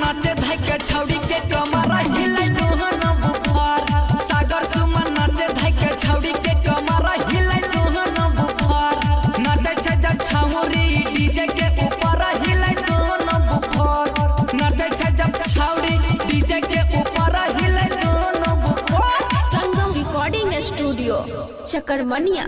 नाचे धके छौड़ी के कमरा हिलै लोहन बुखार। सागर सुमन नाचे धके छौड़ी के कमरा हिलै लोहन बुखार। नाचे छै जब छौड़ी डीजे के ऊपर हिलै लोहन बुखार। नाचे छै जब छौड़ी डीजे के ऊपर हिलै लोहन बुखार। संगम रिकॉर्डिंग स्टूडियो चकरमनिया।